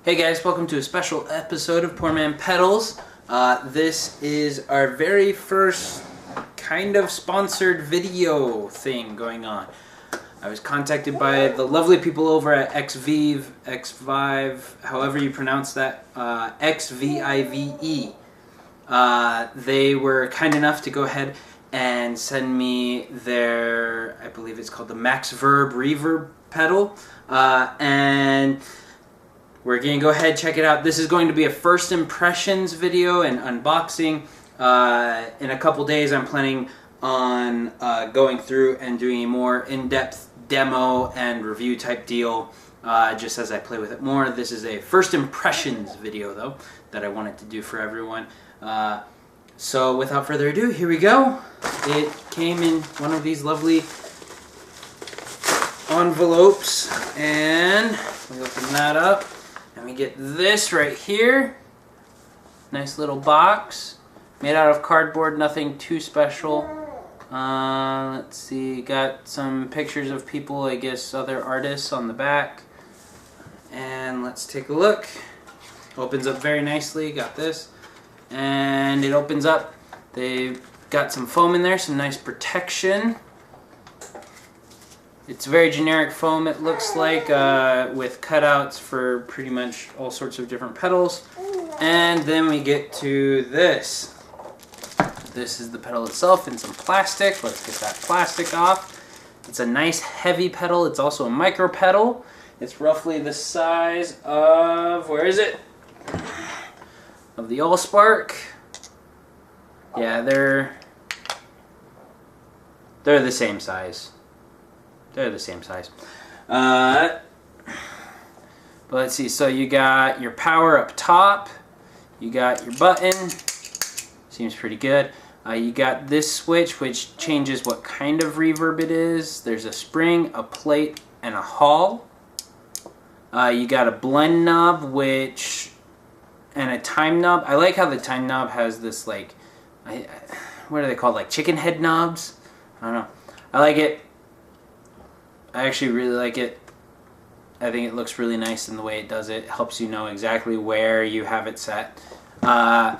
Hey guys, welcome to a special episode of Poor Man Pedals. This is our very first kind of sponsored video thing going on. I was contacted by the lovely people over at XVIVE, however you pronounce that, XVIVE. They were kind enough to go ahead and send me their, I believe it's called the Maxverb reverb pedal, and we're going to go ahead and check it out. This is going to be a first impressions video and unboxing. In a couple days I'm planning on going through and doing a more in-depth demo and review type deal just as I play with it more. This is a first impressions video though that I wanted to do for everyone. So without further ado, here we go. It came in one of these lovely envelopes and we open that up. And we get this right here. Nice little box. Made out of cardboard, nothing too special. Let's see, got some pictures of people, I guess other artists on the back. And let's take a look. Opens up very nicely, got this. And it opens up. They've got some foam in there, some nice protection. It's very generic foam, it looks like, with cutouts for pretty much all sorts of different pedals. And then we get to this. This is the pedal itself in some plastic. Let's get that plastic off. It's a nice heavy pedal. It's also a micro pedal. It's roughly the size of, where is it? Of the Allspark. Yeah, they're the same size. They're the same size. But let's see, so you got your power up top, you got your button, seems pretty good. You got this switch which changes what kind of reverb it is. There's a spring, a plate, and a hall. You got a blend knob and a time knob. I like how the time knob has this like, what are they called, like chicken head knobs? I don't know. I like it. I actually really like it. I think it looks really nice in the way it does it. It helps you know exactly where you have it set. The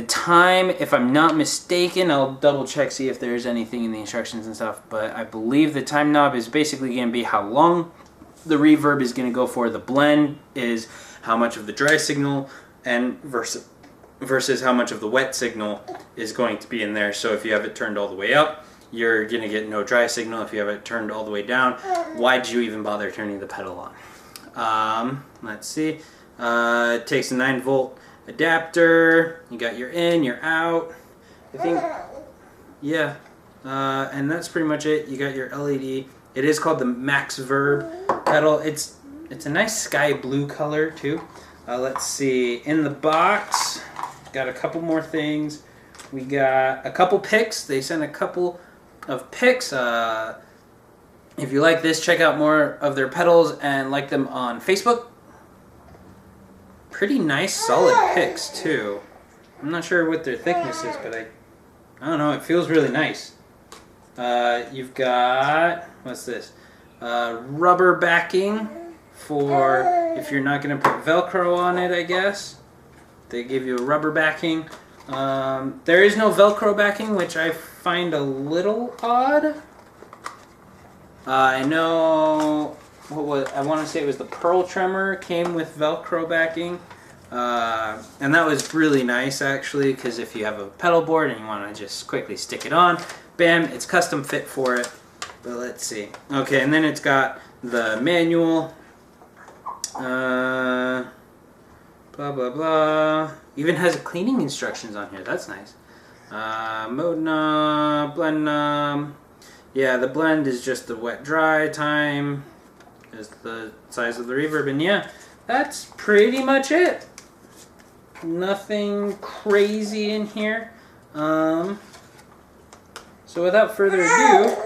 time, if I'm not mistaken, I'll double check, see if there's anything in the instructions and stuff, but I believe the time knob is basically going to be how long the reverb is going to go for. The blend is how much of the dry signal and versus how much of the wet signal is going to be in there. So if you have it turned all the way up, you're going to get no dry signal. If you have it turned all the way down, why'd you even bother turning the pedal on? Let's see. It takes a 9-volt adapter. You got your in, your out. I think, yeah. And that's pretty much it. You got your LED. It is called the Maxverb pedal. It's a nice sky blue color too. Let's see. In the box, got a couple more things. We got a couple picks. They sent a couple of picks. If you like this, check out more of their pedals and like them on Facebook. Pretty nice solid picks too. I'm not sure what their thickness is, but I don't know, it feels really nice. You've got, what's this? Rubber backing for if you're not going to put Velcro on it, I guess. They give you a rubber backing. There is no Velcro backing, which I find a little odd. I know, I want to say it was the Pearl Tremor came with Velcro backing. And that was really nice actually, because if you have a pedal board and you want to just quickly stick it on, bam, it's custom fit for it. But let's see. Okay, and then it's got the manual. Blah blah blah. Even has cleaning instructions on here. That's nice. Mode knob, blend knob. Yeah, the blend is just the wet dry time. Is the size of the reverb, and yeah, that's pretty much it. Nothing crazy in here. So without further ado,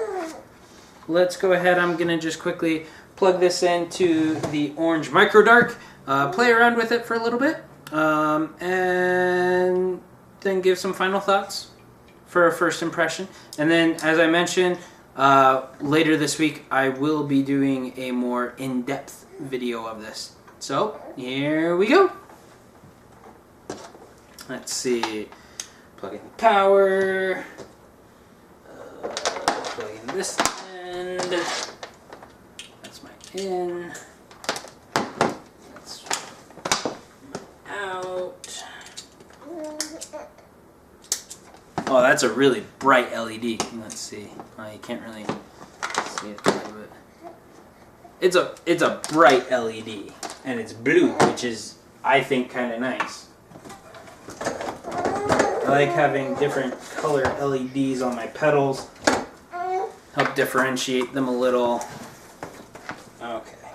let's go ahead. I'm gonna just quickly plug this into the orange micro dark. Play around with it for a little bit, and then give some final thoughts for a first impression. And then, as I mentioned, later this week I will be doing a more in-depth video of this. So here we go. Let's see. Plug in the power. Plug in this end. That's my in. That's my out. Oh, that's a really bright LED. Let's see. Oh, you can't really see it there, but it's a bright LED, and it's blue, which is, I think, kind of nice. I like having different color LEDs on my pedals. Help differentiate them a little. Okay.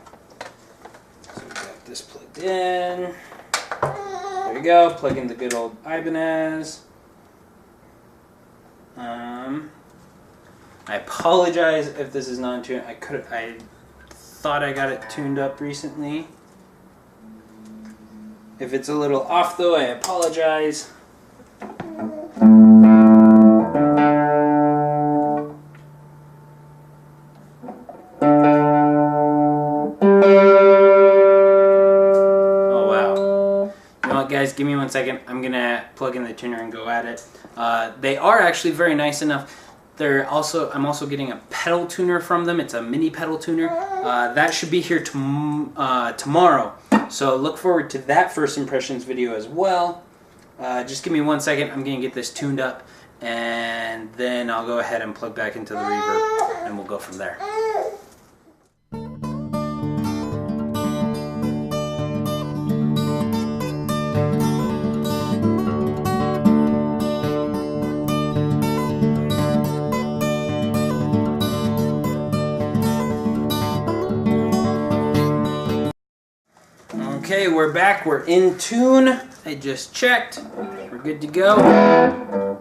So we got this plugged in. There we go. Plug in the good old Ibanez. I apologize if this is non-tuned. I thought I got it tuned up recently. If it's a little off though, I apologize. Oh wow. You know what, guys, give me 1 second. I'm gonna plug in the tuner and go at it. They are actually very nice enough. I'm also getting a pedal tuner from them. It's a mini pedal tuner. That should be here tomorrow. So look forward to that first impressions video as well. Just give me 1 second. I'm gonna get this tuned up, and then I'll go ahead and plug back into the reverb, and we'll go from there. Okay, we're back. We're in tune. I just checked. We're good to go.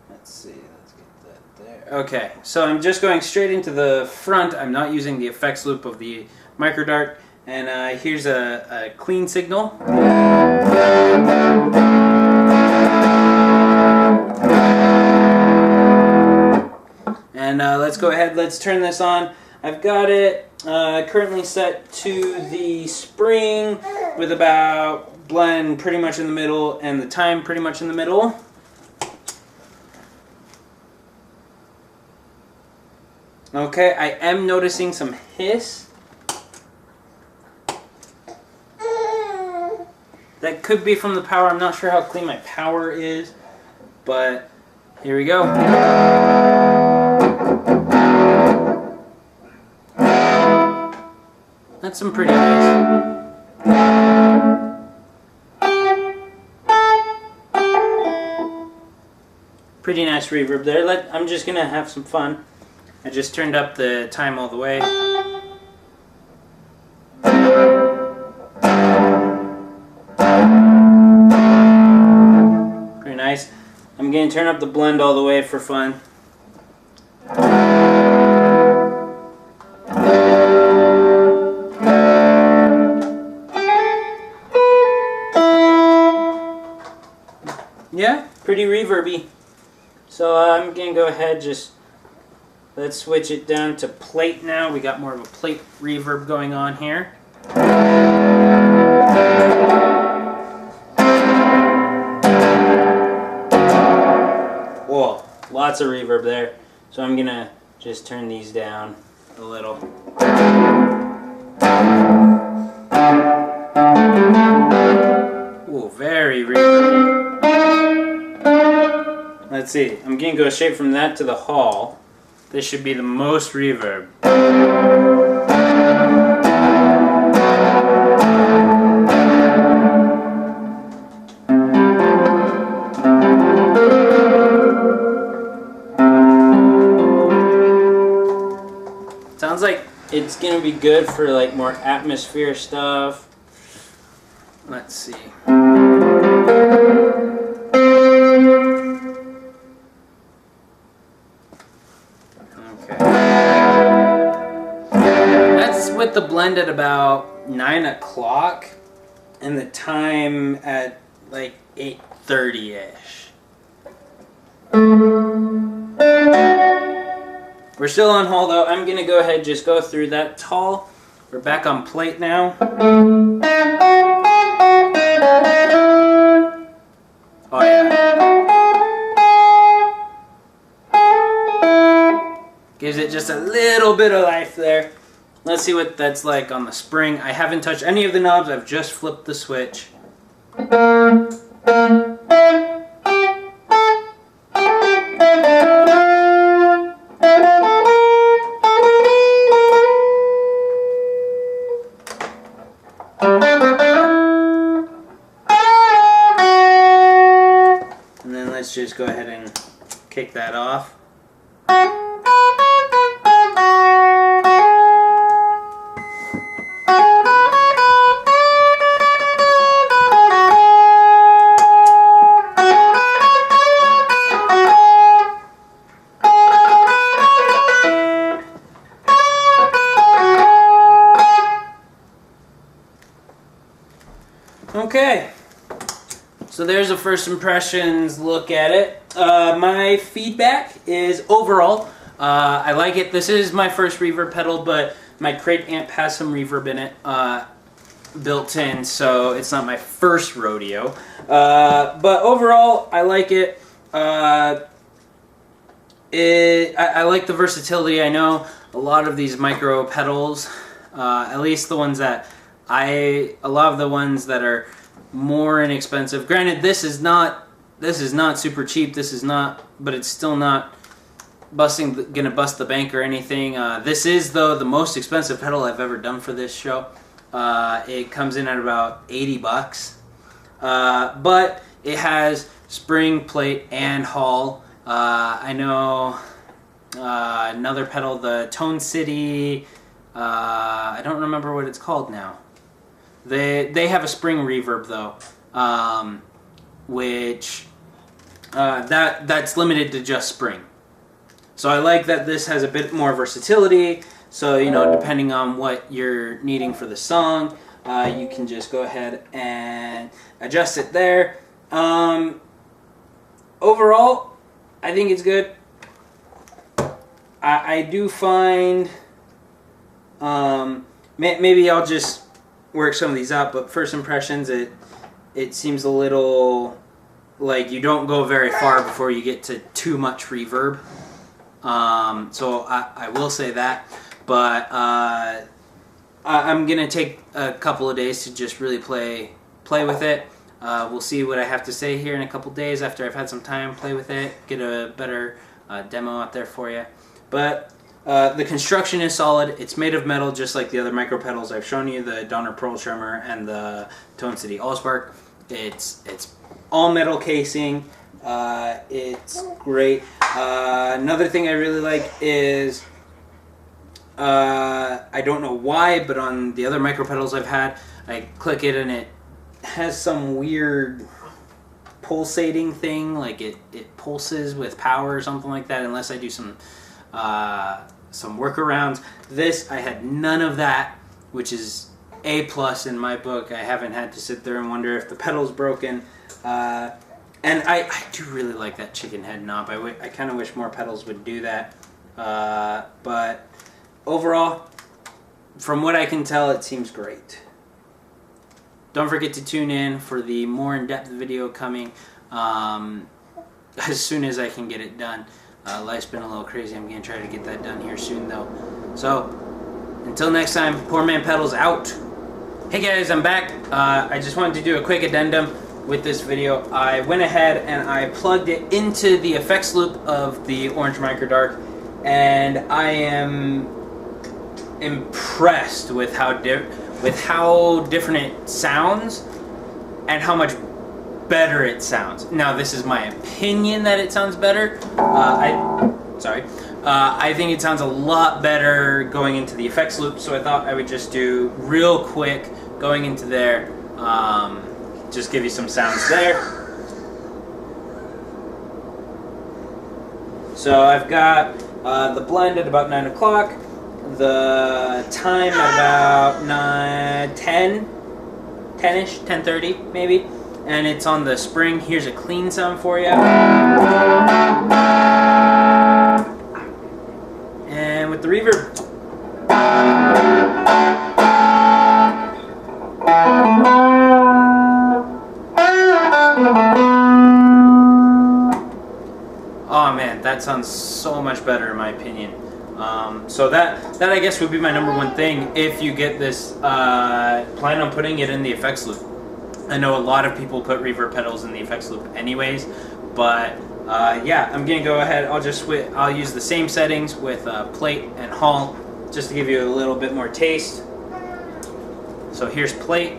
Let's see. Let's get that there. Okay, so I'm just going straight into the front. I'm not using the effects loop of the microdart. And here's a clean signal. And let's go ahead. Let's turn this on. I've got it currently set to the spring with about blend pretty much in the middle and the time pretty much in the middle. Okay, I am noticing some hiss. That could be from the power. I'm not sure how clean my power is, but here we go. That's some pretty nice. Pretty nice reverb there. I'm just gonna have some fun. I just turned up the time all the way. Pretty nice. I'm gonna turn up the blend all the way for fun. Yeah, pretty reverby. So I'm gonna go ahead, let's switch it down to plate now. We got more of a plate reverb going on here. Whoa, lots of reverb there. So I'm gonna just turn these down a little. Ooh, very reverby. Let's see, I'm gonna go straight from that to the hall. This should be the most reverb. Sounds like it's gonna be good for like more atmosphere stuff. Let's see. With the blend at about 9 o'clock and the time at like 8:30-ish. We're still on hall though. I'm gonna go ahead and just go through that hall We're back on plate now. Oh yeah. Gives it just a little bit of life there. Let's see what that's like on the spring. I haven't touched any of the knobs. I've just flipped the switch. And then let's just go ahead and kick that off. Okay, so there's a first impressions look at it. My feedback is overall, I like it. This is my first reverb pedal, but my crate amp has some reverb in it built in, so it's not my first rodeo. But overall, I like it. I like the versatility. I know a lot of these micro pedals, at least the ones that a lot of the ones that are more inexpensive. Granted, this is not super cheap. This is not, but it's still not gonna bust the bank or anything. This is though the most expensive pedal I've ever done for this show. It comes in at about 80 bucks, but it has spring, plate, and hall. I know another pedal, the Tone City. I don't remember what it's called now. They have a spring reverb though, which that's limited to just spring. So I like that this has a bit more versatility. So you know, depending on what you're needing for the song, you can just go ahead and adjust it there. Overall, I think it's good. I do find maybe I'll just work some of these out, but first impressions, it seems a little like you don't go very far before you get to too much reverb. So I will say that, but I'm gonna take a couple of days to just really play with it. We'll see what I have to say here in a couple days after I've had some time, play with it, get a better demo out there for you. But the construction is solid. It's made of metal, just like the other micro pedals I've shown you, the Donner Pearl Tremor and the Tone City Allspark. It's all metal casing. It's great. Another thing I really like is, I don't know why, but on the other micro pedals I've had, I click it and it has some weird pulsating thing, like it pulses with power or something like that, unless I do some workarounds. This, I had none of that, which is A+ in my book. I haven't had to sit there and wonder if the pedal's broken. And I do really like that chicken head knob. I kind of wish more pedals would do that. But overall, from what I can tell, it seems great. Don't forget to tune in for the more in-depth video coming as soon as I can get it done. Life's been a little crazy. I'm going to try to get that done here soon, though. So, until next time, Poor Man Pedals out. Hey guys, I'm back. I just wanted to do a quick addendum with this video. I went ahead and I plugged it into the effects loop of the Orange Micro Dark, and I am impressed with how different it sounds and how much better it sounds. Now, this is my opinion that it sounds better. I think it sounds a lot better going into the effects loop, so I thought I would just do real quick going into there, just give you some sounds there. So I've got the blend at about 9 o'clock, the time at about 10-ish, 10:30 maybe, and it's on the spring. Here's a clean sound for you. And with the reverb. that sounds so much better in my opinion. So that I guess would be my number one thing if you get this. Plan on putting it in the effects loop. I know a lot of people put reverb pedals in the effects loop anyways, but yeah, I'm gonna go ahead. I'll use the same settings with plate and hall just to give you a little bit more taste. So here's plate.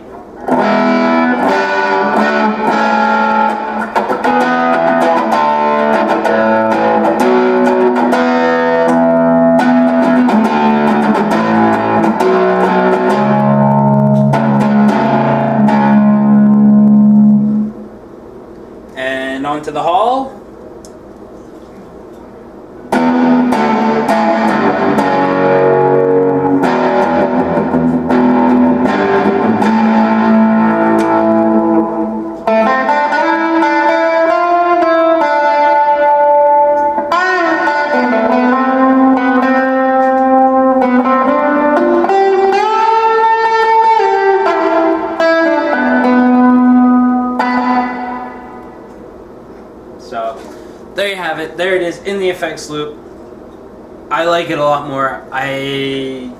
And onto the hall. So there you have it. There it is in the effects loop. I like it a lot more. I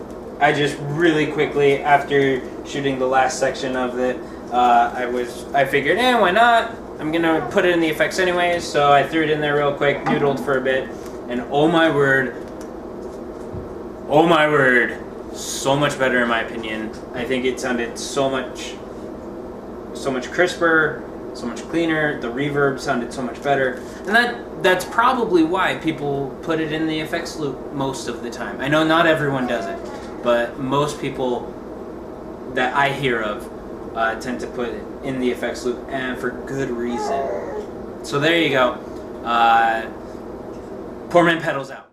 just really quickly, after shooting the last section of it, I figured, why not? I'm gonna put it in the effects anyways. So I threw it in there real quick, noodled for a bit, and oh my word, so much better in my opinion. I think it sounded so much crisper, so much cleaner. The reverb sounded so much better, and that's probably why people put it in the effects loop most of the time. I know not everyone does it, but most people that I hear of tend to put it in the effects loop, and for good reason. So there you go. Poor Man Pedals out.